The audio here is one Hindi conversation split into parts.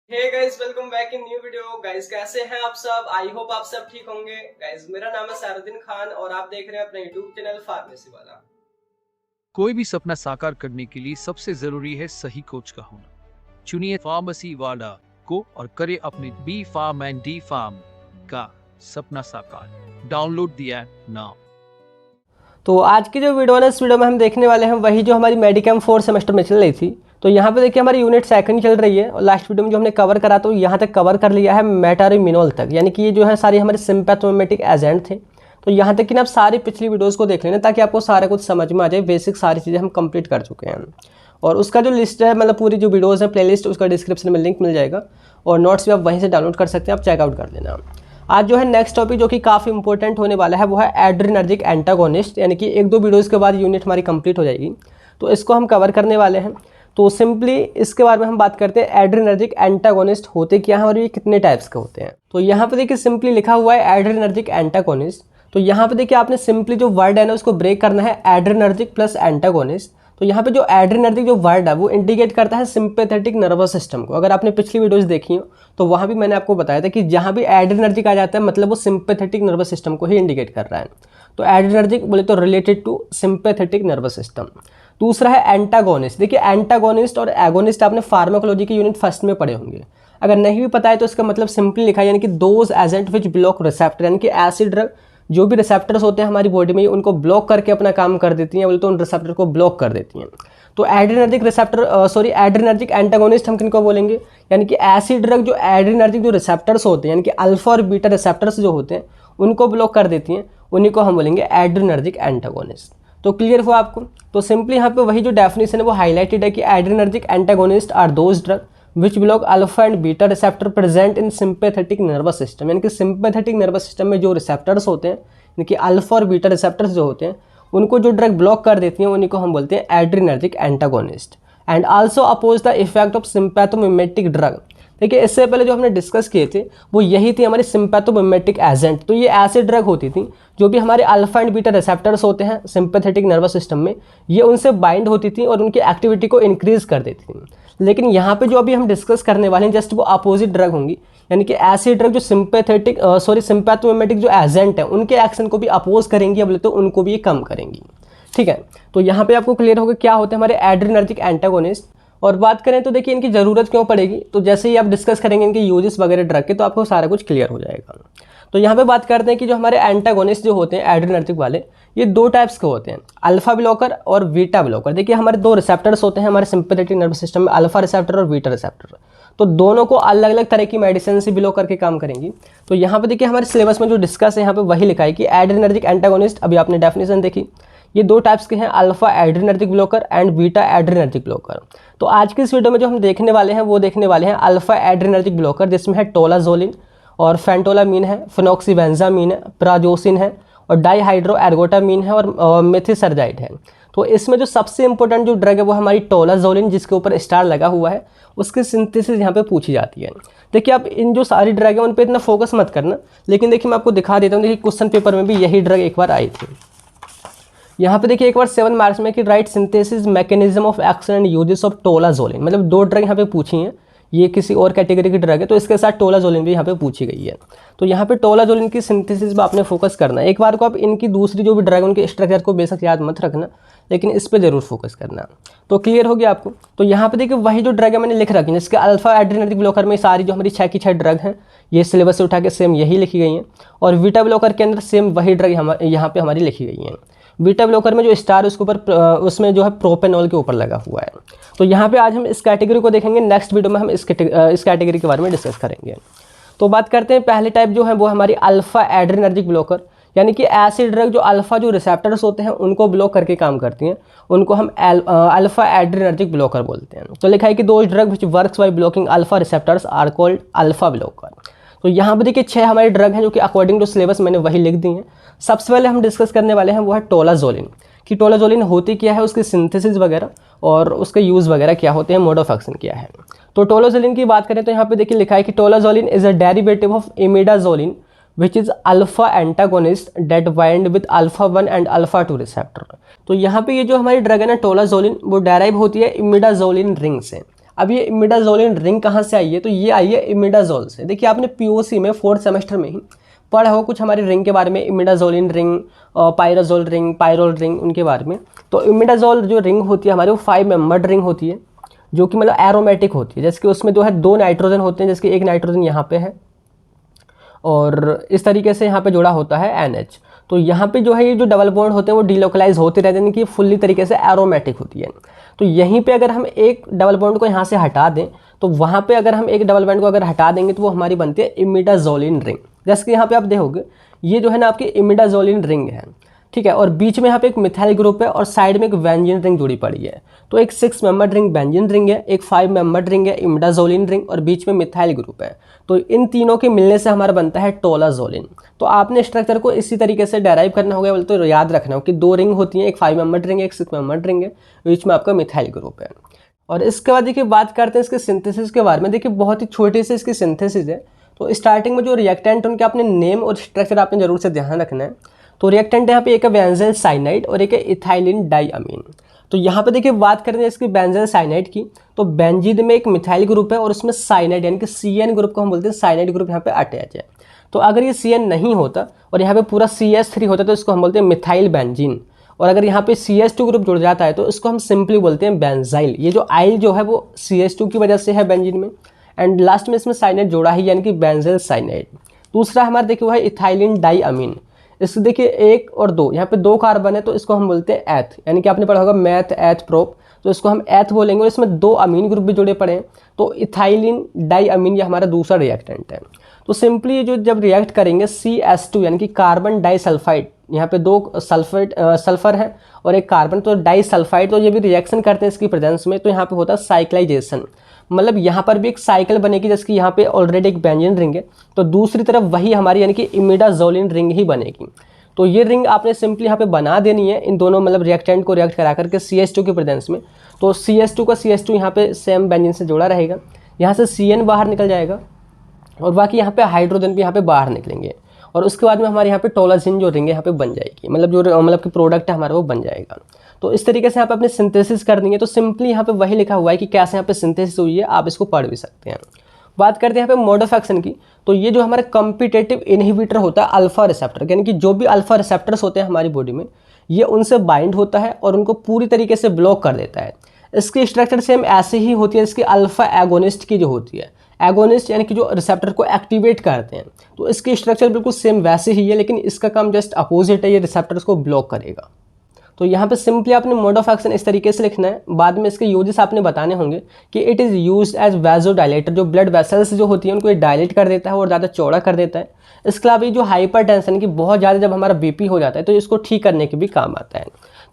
Hey guys, welcome back in new video. Guys कैसे हैं आप सब? आई होप आप सब ठीक होंगे। गाइस मेरा नाम है सारुद्दीन खान और आप देख रहे हैं अपना यूट्यूब चैनल फार्मेसी वाला। कोई भी सपना साकार करने के लिए सबसे जरूरी है सही कोच का होना। चुनिए फार्मेसी वाला को और करे अपने B pharm and D pharm का सपना साकार। Download the app now. तो आज की जो वीडियो है इस वीडियो में हम देखने वाले हैं वही जो हमारी मेडिकम 4 सेमेस्टर में चल रही थी। तो यहाँ पे देखिए हमारी यूनिट सेकंड चल रही है और लास्ट वीडियो में जो हमने कवर करा तो यहाँ तक कवर कर लिया है मेटारिमिनोल तक, यानी कि ये जो है सारी हमारे सिम्पैथोमिमेटिक एजेंट थे। तो यहाँ तक कि आप सारी पिछली वीडियोज़ को देख लेना ताकि आपको सारा कुछ समझ में आ जाए। बेसिक सारी चीज़ें हम कंप्लीट कर चुके हैं और उसका जो लिस्ट है मतलब पूरी जो वीडियोज़ है प्लेलिस्ट उसका डिस्क्रिप्शन में लिंक मिल जाएगा और नोट्स भी आप वहीं से डाउनलोड कर सकते हैं, आप चेकआउट कर लेना। आज जो है नेक्स्ट टॉपिक जो कि काफ़ी इंपॉर्टेंट होने वाला है वो है एड्रेनर्जिक एंटागोनिस्ट, यानी कि एक दो वीडियोज़ के बाद यूनिट हमारी कंप्लीट हो जाएगी तो इसको हम कवर करने वाले हैं। तो सिंपली इसके बारे में हम बात करते हैं एड्रेनर्जिक एंटागोनिस्ट होते क्या हैं और ये कितने टाइप्स के होते हैं। तो यहाँ पे देखिए सिंपली लिखा हुआ है एड्रेनर्जिक एंटागोनिस्ट। तो यहाँ पे देखिए आपने सिंपली जो वर्ड है ना उसको ब्रेक करना है एड्रेनर्जिक प्लस एंटागोनिस्ट। तो यहाँ पे जो एड्रेनर्जिक जो वर्ड है वो इंडिकेट करता है सिंपैथेटिक नर्वस सिस्टम को। अगर आपने पिछली वीडियोस देखी हो तो वहाँ भी मैंने आपको बताया था कि जहाँ भी एड्रेनर्जिक आ जाता है मतलब वो सिंपैथेटिक नर्वस सिस्टम को ही इंडिकेट कर रहा है। तो एड्रेनर्जिक बोले तो related to sympathetic nervous system. दूसरा है एंटागोनिस्ट। देखिए एंटागोनिस्ट और एगोनिस्ट आपने फार्माकोलॉजी की यूनिट फर्स्ट में पढ़े होंगे। अगर नहीं भी पता है तो इसका मतलब सिंपली लिखा है यानी कि those agent which block receptor, यानी कि ऐसी ड्रग जो भी रिसेप्टर्स होते हैं हमारी बॉडी में उनको ब्लॉक करके अपना काम कर देती हैं, बोले तो उन रिसेप्टर को ब्लॉक कर देती हैं। तो एड्रेनर्जिक एंटागोनिस्ट हम किनको बोलेंगे, यानी कि ऐसी ड्रग जो एड्रेनर्जिक जो रिसेप्टर्स होते हैं यानी कि अल्फा और बीटा रिसेप्टर्स जो होते हैं उनको ब्लॉक कर देती हैं, उन्हीं को हम बोलेंगे एड्रेनर्जिक एंटागोनिस्ट। तो क्लियर हुआ आपको? तो सिंपली यहाँ पे वही जो डेफिनेशन है वो हाईलाइटेड है कि adrenergic antagonist are those drug which block alpha and beta receptor present in sympathetic nervous system, यानी कि सिंपैथेटिक नर्वस सिस्टम में जो रिसेप्टर्स होते हैं यानी कि अल्फा और बीटा रिसेप्टर्स जो होते हैं उनको जो ड्रग ब्लॉक कर देती हैं उन्हीं को हम बोलते हैं adrenergic antagonist. And also oppose the effect of sympathomimetic drug. देखिए इससे पहले जो हमने डिस्कस किए थे वो यही थी हमारी सिंपैथोमिमेटिक एजेंट। तो ये ऐसे ड्रग होती थी जो भी हमारे अल्फा एंड बीटा रिसेप्टर्स होते हैं सिंपैथेटिक नर्वस सिस्टम में, ये उनसे बाइंड होती थी और उनकी एक्टिविटी को इंक्रीज कर देती थी। लेकिन यहाँ पे जो अभी हम डिस्कस करने वाले हैं जस्ट वो अपोजिट ड्रग होंगी, यानी कि ऐसी ड्रग जो सिंपैथोमिमेटिक जो एजेंट है उनके एक्शन को भी अपोज करेंगी, बोले तो उनको भी कम करेंगी। ठीक है, तो यहाँ पे आपको क्लियर होगा क्या होते हैं हमारे एड्रेनर्जिक एंटागोनिस्ट। और बात करें तो देखिए इनकी ज़रूरत क्यों पड़ेगी, तो जैसे ही आप डिस्कस करेंगे इनके यूजेस वगैरह ड्रग के तो आपको सारा कुछ क्लियर हो जाएगा। तो यहाँ पे बात करते हैं कि जो हमारे एंटागोनिस्ट जो होते हैं एड्रेनर्जिक वाले ये दो टाइप्स के होते हैं, अल्फा ब्लॉकर और बीटा ब्लॉकर। देखिए हमारे दो रिसेप्टर्स होते हैं हमारे सिंपैथेटिक नर्वस सिस्टम में, अल्फा रिसेप्टर और बीटा रिसेप्टर। तो दोनों को अलग अलग तरह की मेडिसिन से ब्लॉक करके काम करेंगी। तो यहाँ पे देखिए हमारे सिलेबस में जो डिस्कस है यहाँ पे वही लिखा है कि एड्रेनर्जिक एंटागोनिस्ट, अभी आपने डेफिनेशन देखी, ये दो टाइप्स के हैं, alpha adrenergic blocker and beta adrenergic blocker. तो आज की इस वीडियो में जो हम देखने वाले हैं वो देखने वाले हैं अल्फा एड्रेनर्जिक ब्लॉकर, जिसमें है टोलाजोलिन और फेंटोलामीन है, फिनॉक्सीबेंजामीन है, प्राजोसिन है और डाईहाइड्रो एर्गोटामीन है और मेथिसरजाइड है। तो इसमें जो सबसे इंपॉर्टेंट जो ड्रग है वो हमारी टोलाजोलिन, जिसके ऊपर स्टार लगा हुआ है, उसकी सिंथेसिस यहाँ पे पूछी जाती है। देखिए आप इन जो सारी ड्रग है उन पर इतना फोकस मत करना, लेकिन देखिए मैं आपको दिखा देता हूँ। देखिए क्वेश्चन पेपर में भी यही ड्रग एक बार आई थी। यहाँ पे देखिए एक बार 7 मार्क्स में कि write synthesis mechanism of action and uses of tolazoline, मतलब दो ड्रग यहाँ पे पूछी हैं, ये किसी और कैटेगरी की ड्रग है तो इसके साथ टोलाजोलिन भी यहाँ पे पूछी गई है। तो यहाँ पे टोलाजोलिन की सिंथेसिस पर आपने फोकस करना है। एक बार को आप इनकी दूसरी जो भी ड्रग है उनके स्ट्रक्चर को बेशक याद मत रखना, लेकिन इस पर जरूर फोकस करना। तो क्लियर हो गया आपको? तो यहाँ पे देखिए वही जो ड्रग है मैंने लिख रखी है, जिसके अल्फा एड्रेनर्जिक ब्लॉकर में सारी जो हमारी 6 की 6 ड्रग हैं ये सिलेबस से उठा के सेम यही लिखी गई हैं, और बीटा ब्लॉकर के अंदर सेम वही ड्रग यहाँ पे हमारी लिखी गई हैं। बीटा ब्लॉकर में जो स्टार उसके ऊपर उसमें जो है प्रोपेनॉल के ऊपर लगा हुआ है। तो यहाँ पे आज हम इस कैटेगरी को देखेंगे, नेक्स्ट वीडियो में हम इस कैटेगरी के बारे में डिस्कस करेंगे। तो बात करते हैं पहले टाइप जो है वो हमारी अल्फा एड्रेनर्जिक ब्लॉकर, यानी कि ऐसी ड्रग जो अल्फा जो रिसेप्टर्स होते हैं उनको ब्लॉक करके काम करती हैं, उनको हम अल्फा एड्रेनर्जिक ब्लॉकर बोलते हैं। तो लिखा है कि दो drug which works by blocking alpha receptors are called alpha blocker. तो यहाँ पे देखिए 6 हमारे ड्रग हैं जो कि अकॉर्डिंग टू सिलेबस मैंने वही लिख दी हैं। सबसे पहले हम डिस्कस करने वाले हैं वो है टोलाजोलिन, कि टोलाजोलिन होती क्या है, उसकी सिंथेसिस वगैरह और उसके यूज़ वगैरह क्या होते हैं, मोड ऑफ एक्शन क्या है। तो टोलाजोलिन की बात करें तो यहाँ पे देखिए लिखा है कि tolazoline is a derivative of imidazoline which is alpha antagonist that bind with alpha 1 and alpha 2 receptor. तो यहाँ पे ये जो हमारी ड्रग है ना टोलाजोलिन वो डेराइव होती है इमिडाजोलिन रिंग से। अब ये इमिडाजोलिन रिंग कहाँ से आई है, तो ये आई है इमिडाजोल से। देखिए आपने पीओसी में 4th सेमेस्टर में ही पढ़ा हो कुछ हमारी रिंग के बारे में, imidazoline ring, pyrazole ring, pyrrole ring, उनके बारे में। तो इमिडाजोल जो रिंग होती है हमारी वो 5 मेंबर्ड रिंग होती है, जो कि मतलब एरोमेटिक होती है। जैसे कि उसमें जो है 2 नाइट्रोजन होते हैं, जैसे कि एक नाइट्रोजन यहाँ पे है और इस तरीके से यहाँ पे जुड़ा होता है NH। तो यहाँ पे जो है ये जो डबल बॉन्ड होते हैं वो डिलोकलाइज होते रहते हैं, कि फुल्ली तरीके से एरोमेटिक होती है। तो यहीं पे अगर हम एक डबल बॉन्ड को यहाँ से हटा दें तो वहाँ पे अगर हम एक डबल बॉन्ड को अगर हटा देंगे तो वो हमारी बनती है इमिडाजोलिन रिंग। जैसे कि यहाँ पे आप देखोगे ये जो है ना आपकी इमिडाजोलिन रिंग है, ठीक है, और बीच में यहाँ पे एक मिथाइल ग्रुप है और साइड में एक बेंजीन रिंग जुड़ी पड़ी है। तो एक 6 मेंबर्ड रिंग बेंजीन रिंग है, एक 5 मेंबर्ड रिंग है इमिडाजोलिन रिंग और बीच में मिथाइल ग्रुप है। तो इन तीनों के मिलने से हमारा बनता है टोलाजोलिन। तो आपने स्ट्रक्चर को इसी तरीके से डेराइव करना होगा, बोलते तो याद रखना हो कि 2 रिंग होती हैं, एक 5 मेंबर्ड रिंग है, एक 6 मेंबर्ड रिंग है, बीच में आपका मिथाइल ग्रुप है। और इसके बाद देखिए बात करते हैं इसके सिंथेसिस के बारे में। देखिए बहुत ही छोटी सी इसकी सिंथेसिस है। तो स्टार्टिंग में जो रिएक्टेंट उनके आपने नेम और स्ट्रक्चर आपने जरूर से ध्यान रखना है। तो रिएक्टेंट यहाँ पे एक है बेंजील साइनाइड और एक है इथाइलिन डाइअमीन। तो यहाँ पे देखिए बात करें इसकी बेंजील साइनाइड की, तो बेंजीन में एक मिथाइल ग्रुप है और उसमें साइनाइड यानी कि CN ग्रुप को हम बोलते हैं, साइनाइड ग्रुप यहाँ पे अटैच है। तो अगर ये CN नहीं होता और यहाँ पे पूरा CH3 होता तो इसको हम बोलते हैं मिथाइल बेंजीन। और अगर यहाँ पे CH2 ग्रुप जुड़ जाता है तो इसको हम सिंपली बोलते हैं बेंजाइल। ये जो आइल जो है वो CH2 की वजह से है बेंजीन में, एंड लास्ट में इसमें साइनाइड जोड़ा ही यानी कि बेंजील साइनाइड। दूसरा हमारा देखिए वो है इथाइलिन डाइअमीन। इसको देखिए 1 और 2 यहाँ पे 2 कार्बन है तो इसको हम बोलते हैं एथ, यानी कि आपने पढ़ा होगा मैथ एथ प्रोप, तो इसको हम एथ बोलेंगे। और इसमें 2 अमीन ग्रुप भी जुड़े पड़े हैं, तो इथाइलिन डाइअमीन ये हमारा दूसरा रिएक्टेंट है। तो सिंपली जो जब रिएक्ट करेंगे CS2 यानी कि कार्बन डाइसल्फाइड, यहाँ पे 2 सल्फर है और एक कार्बन, तो डाइसल्फाइड, तो ये भी रिएक्शन करते हैं इसकी प्रेजेंस में। तो यहाँ पे होता है साइक्लाइजेशन, मतलब यहाँ पर भी एक साइकिल बनेगी, जैसे कि यहाँ पे ऑलरेडी एक बेंजीन रिंग है तो दूसरी तरफ वही हमारी यानी कि इमिडाजोलिन रिंग ही बनेगी। तो ये रिंग आपने सिंपली यहाँ पे बना देनी है इन दोनों मतलब रिएक्टेंट को रिएक्ट करा करके CS2 के प्रेजेंस में। तो CS2 का CS2 यहाँ पे सेम बेंजीन से जुड़ा रहेगा, यहाँ से CN बाहर निकल जाएगा और बाकी यहाँ पे हाइड्रोजन भी यहाँ पे बाहर निकलेंगे। और उसके बाद में हमारे यहाँ पे टोलाजिन जो रिंग है यहाँ पे बन जाएगी, मतलब जो मतलब कि प्रोडक्ट है हमारा वो बन जाएगा। तो इस तरीके से यहाँ पे अपने सिंथेसिस करनी है। तो सिंपली यहाँ पे वही लिखा हुआ है कि कैसे यहाँ पे सिंथेसिस हुई है, आप इसको पढ़ भी सकते हैं। बात करते हैं यहाँ पे मोड ऑफ एक्शन की। तो ये जो हमारा कॉम्पिटिटिव इनहिबिटर होता है अल्फा रिसेप्टर, यानी कि जो भी अल्फा रिसेप्टर्स होते हैं हमारी बॉडी में ये उनसे बाइंड होता है और उनको पूरी तरीके से ब्लॉक कर देता है। इसकी स्ट्रक्चर सेम ऐसे ही होती है इसकी अल्फा एगोनिस्ट की जो होती है। एगोनिस्ट यानी कि जो रिसेप्टर को एक्टिवेट करते हैं, तो इसकी स्ट्रक्चर बिल्कुल सेम वैसे ही है, लेकिन इसका काम जस्ट अपोजिट है, ये रिसेप्टर्स को ब्लॉक करेगा। तो यहाँ पे सिंपली आपने मोड ऑफ एक्शन इस तरीके से लिखना है। बाद में इसके यूजेस आपने बताने होंगे कि it is used as vasodilator, जो ब्लड वेसल्स जो होती हैं उनको ये डायलेट कर देता है और ज़्यादा चौड़ा कर देता है। इसके अलावा ये जो हाइपरटेंशन की बहुत ज़्यादा जब हमारा BP हो जाता है तो इसको ठीक करने के भी काम आता है।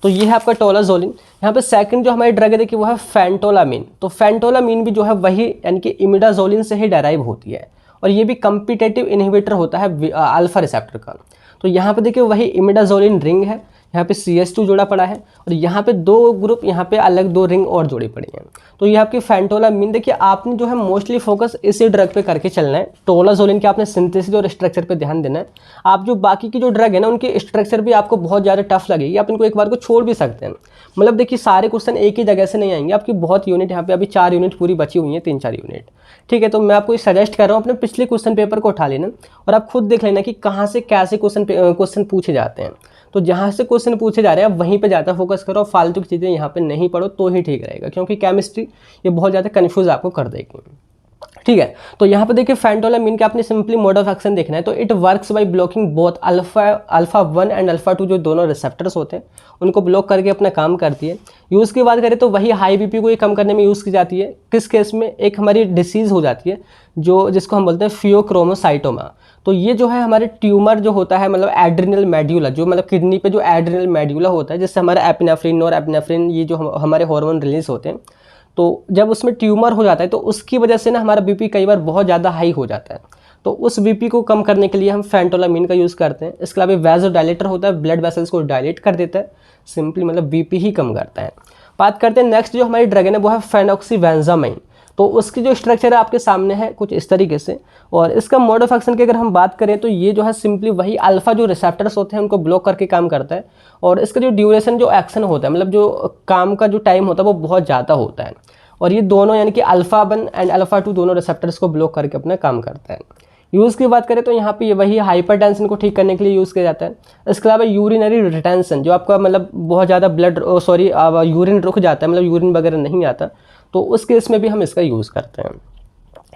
तो ये है आपका टोलाजोलिन। यहाँ पे सेकंड जो हमारी ड्रग है देखिए वो है फेंटोलामीन। तो फेंटोलामीन भी जो है वही यानी कि इमिडाजोलिन से ही डेराइव होती है और ये भी कम्पिटेटिव इनहिबिटर होता है अल्फा रिसेप्टर का। तो यहाँ पे देखिए वही इमिडाजोलिन रिंग है, यहाँ पे CS2 जोड़ा पड़ा है और यहाँ पे 2 ग्रुप, यहाँ पे अलग 2 रिंग और जोड़ी पड़ी हैं। तो ये आपकी फेंटोलामीन। देखिए आपने जो है मोस्टली फोकस इसी ड्रग पे करके चलना है। टोलाजोलिन के आपने सिंथेसिस और स्ट्रक्चर पे ध्यान देना है। आप जो बाकी की जो ड्रग है ना उनकी स्ट्रक्चर भी आपको बहुत ज़्यादा टफ लगेगी, आप इनको एक बार को छोड़ भी सकते हैं। मतलब देखिए सारे क्वेश्चन एक ही जगह से नहीं आएंगे, आपकी बहुत यूनिट यहाँ पे अभी 4 यूनिट पूरी बची हुई हैं, 3-4 यूनिट, ठीक है। तो मैं आपको सजेस्ट कर रहा हूँ अपने पिछले क्वेश्चन पेपर को उठा लेना और आप खुद देख लेना कि कहाँ से कैसे क्वेश्चन पूछे जाते हैं। तो जहाँ से क्वेश्चन पूछे जा रहे हैं आप वहीं पे ज़्यादा फोकस करो, फालतू की चीज़ें यहाँ पे नहीं पढ़ो तो ही ठीक रहेगा, क्योंकि केमिस्ट्री ये बहुत ज़्यादा कन्फ्यूज आपको कर देगी, ठीक है। तो यहाँ पे देखिए फेंटोलामीन के आपने सिंपली मोड ऑफ एक्शन देखना है। तो it works by blocking both alpha 1 and alpha 2 जो दोनों रिसेप्टर्स होते हैं उनको ब्लॉक करके अपना काम करती है। यूज़ की बात करें तो वही हाई BP को ये कम करने में यूज़ की जाती है। किस केस में, एक हमारी डिसीज़ हो जाती है जो जिसको हम बोलते हैं फियोक्रोमोसाइटोमा। तो ये जो है हमारे ट्यूमर जो होता है मतलब एड्रिनल मेड्यूला, जो मतलब किडनी पे जो एड्रिनल मेड्यूला होता है जिससे हमारा एपिनेफ्रिन और एपिनेफ्रिन ये जो हमारे हार्मोन रिलीज होते हैं, तो जब उसमें ट्यूमर हो जाता है तो उसकी वजह से ना हमारा BP कई बार बहुत ज़्यादा हाई हो जाता है। तो उस BP को कम करने के लिए हम फेंटोलामीन का यूज़ करते हैं। इसके अलावा वैसोडाइलेटर होता है, ब्लड वेसल्स को डायलेट कर देता है, सिंपली मतलब BP ही कम करता है। बात करते हैं नेक्स्ट जो हमारी ड्रग है वो है फेनॉक्सीबेंजामाइन। तो उसकी जो स्ट्रक्चर है आपके सामने है कुछ इस तरीके से। और इसका मोड ऑफ एक्शन की अगर हम बात करें तो ये जो है सिंपली वही अल्फा जो रिसेप्टर्स होते हैं उनको ब्लॉक करके काम करता है। और इसका जो ड्यूरेशन जो एक्शन होता है मतलब जो काम का जो टाइम होता है वो बहुत ज़्यादा होता है। और ये दोनों यानी कि अल्फा 1 एंड अल्फा 2 दोनों रिसेप्टर्स को ब्लॉक करके अपना काम करता है। यूज़ की बात करें तो यहाँ पे वही हाइपरटेंशन को ठीक करने के लिए यूज़ किया जाता है। इसके अलावा यूरिनरी रिटेंशन, जो आपका मतलब बहुत ज़्यादा यूरिन रुक जाता है, मतलब यूरिन वगैरह नहीं आता, तो उस केस में भी हम इसका यूज़ करते हैं।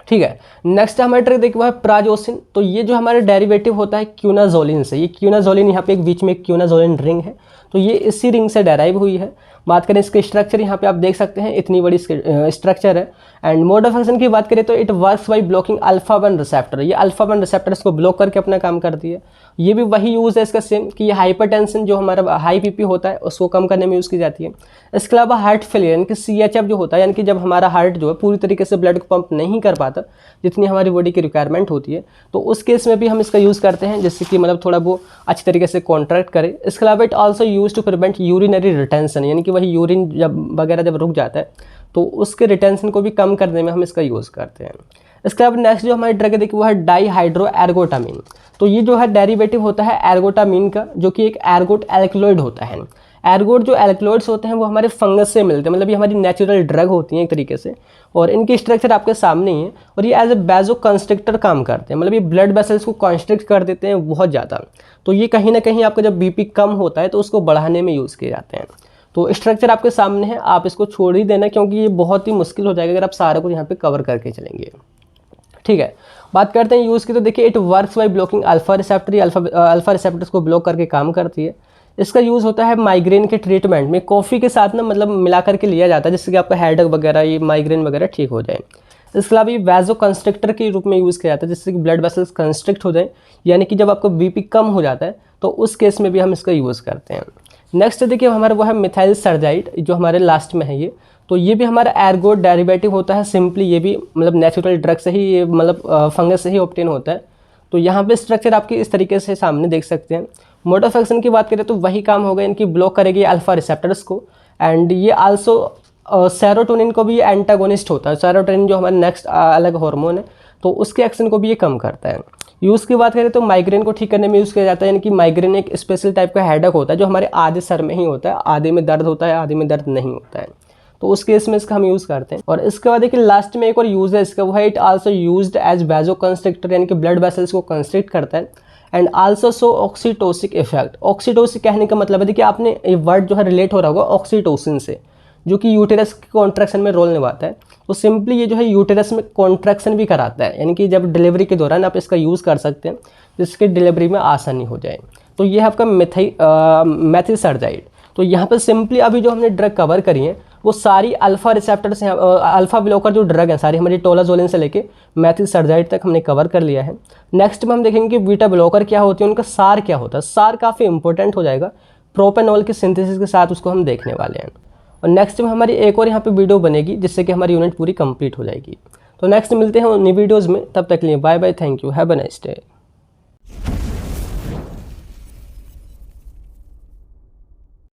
ठीक है, नेक्स्ट हमारा ट्रिक देखिए वो है प्राजोसिन। तो ये जो हमारा डेरिवेटिव होता है क्यूनाजोलिन से, ये क्यूनाजोलिन यहाँ पे एक बीच में क्यूनाजोलिन रिंग है, तो ये इसी रिंग से डेराइव हुई है। बात करें इसके स्ट्रक्चर, यहाँ पे आप देख सकते हैं इतनी बड़ी स्ट्रक्चर है। एंड मोड ऑफ एक्शन की बात करें तो it works by blocking alpha 1 receptor, ये अल्फा 1 रिसेप्टर्स को ब्लॉक करके अपना काम करती है। ये भी वही यूज़ है इसका सेम कि ये हाइपरटेंशन जो हमारा हाई बीपी होता है उसको कम करने में यूज़ की जाती है। इसके अलावा हार्ट फेलियर यानी कि CHF जो होता है, यानी कि जब हमारा हार्ट जो है पूरी तरीके से ब्लड को पंप नहीं कर पाता जितनी हमारी बॉडी की रिक्वायरमेंट होती है, तो उस केस में भी हम इसका यूज़ करते हैं, जिससे कि मतलब थोड़ा वो अच्छी तरीके से कॉन्ट्रैक्ट करे। इसके अलावा it also use to prevent urinary retention, यानी कि वही यूरिन जब रुक जाता है तो उसके रिटेंशन को भी कम करने में हम इसका यूज़ करते हैं। इसके अलावा नेक्स्ट जो हमारी ड्रग है देखिए वो है डाईहाइड्रोएर्गोटामिन। तो ये जो है डेरिवेटिव होता है एर्गोटामिन का, जो कि एक एर्गोट एल्कलॉइड होता है। एर्गोट जो एल्कलॉइड्स होते हैं वो हमारे फंगस से मिलते हैं, मतलब ये हमारी नेचुरल ड्रग होती हैं एक तरीके से, और इनकी स्ट्रक्चर आपके सामने ही है। और ये एज ए बैजो कंस्ट्रिक्टर काम करते हैं, मतलब ये ब्लड वेसल्स को कॉन्स्ट्रिक्ट कर देते हैं बहुत ज़्यादा। तो ये कहीं ना कहीं आपका जब BP कम होता है तो उसको बढ़ाने में यूज़ किए जाते हैं। तो स्ट्रक्चर आपके सामने है, आप इसको छोड़ ही देना क्योंकि ये बहुत ही मुश्किल हो जाएगा अगर आप सारा कुछ यहाँ पे कवर करके चलेंगे। ठीक है, बात करते हैं यूज़ की। तो देखिए it works by blocking alpha receptor, ये अल्फा रिसेप्टर्स को ब्लॉक करके काम करती है। इसका यूज़ होता है माइग्रेन के ट्रीटमेंट में, कॉफ़ी के साथ ना मतलब मिला करके लिया जाता है, जिससे कि आपका हेडेक वगैरह, ये माइग्रेन वगैरह ठीक हो जाए। इसके अलावा ये वैजो कंस्ट्रिक्टर के रूप में यूज़ किया जाता है, जिससे कि ब्लड वेसल्स कंस्ट्रिक्ट हो जाए, यानी कि जब आपका BP कम हो जाता है तो उस केस में भी हम इसका यूज़ करते हैं। नेक्स्ट देखिए हमारा वो है मिथाइल सर्जाइड, जो हमारे लास्ट में है ये। तो ये भी हमारा एर्गोट डेरिवेटिव होता है, सिंपली ये भी मतलब नेचुरल ड्रग से ही, ये मतलब फंगस से ही ऑब्टेन होता है। तो यहाँ पे स्ट्रक्चर आपके इस तरीके से सामने देख सकते हैं। मोड ऑफ एक्शन की बात करें तो वही काम होगा, इनकी ब्लॉक करेगी अल्फा रिसेप्टर्स को। एंड ये आल्सो सेरोटोनिन को भी एंटागोनिस्ट होता है। सेरोटोनिन जो हमारा नेक्स्ट अलग हार्मोन है, तो उसके एक्शन को भी ये कम करता है। यूज़ की बात करें तो माइग्रेन को ठीक करने में यूज़ किया जाता है, यानी कि माइग्रेन एक स्पेशल टाइप का हेडेक होता है जो हमारे आधे सर में ही होता है, आधे में दर्द होता है, आधे में दर्द नहीं होता है, तो उस केस में इसका हम यूज़ करते हैं। और इसके बाद देखिए लास्ट में एक और यूज़ है इसका, वो है it also used as vasoconstrictor, यानी कि ब्लड वेसल्स को कंस्ट्रिक्ट करता है। And also so oxytocic effect. Oxytocic कहने का मतलब है, देखिए आपने ये वर्ड जो है रिलेट हो रहा होगा ऑक्सीटोसिन से, जो कि यूटेरस की कॉन्ट्रैक्शन में रोल निभाता है। तो सिंपली ये जो है यूटेरस में कॉन्ट्रैक्शन भी कराता है, यानी कि जब डिलीवरी के दौरान आप इसका यूज़ कर सकते हैं, जिसके डिलीवरी में आसानी हो जाए। तो ये है आपका मेथिल सर्जाइड। तो यहाँ पर सिंपली अभी जो हमने ड्रग कवर करी है वो सारी अल्फा रिसेप्टर से, अल्फा ब्लॉकर जो ड्रग है सारी हमारी टोलाजोलिन से लेके मेथिल सर्जाइड तक हमने कवर कर लिया है। नेक्स्ट में हम देखेंगे कि बीटा ब्लॉकर क्या होती है, उनका सार क्या होता है। सार काफ़ी इंपॉर्टेंट हो जाएगा, प्रोपेनॉल के सिंथेसिस के साथ उसको हम देखने वाले हैं। और नेक्स्ट में हमारी एक और यहाँ पे वीडियो बनेगी, जिससे कि हमारी यूनिट पूरी कंप्लीट हो जाएगी। तो नेक्स्ट मिलते हैं उन्हीं वीडियोज़ में, तब तक के लिए bye bye, thank you, have a nice day.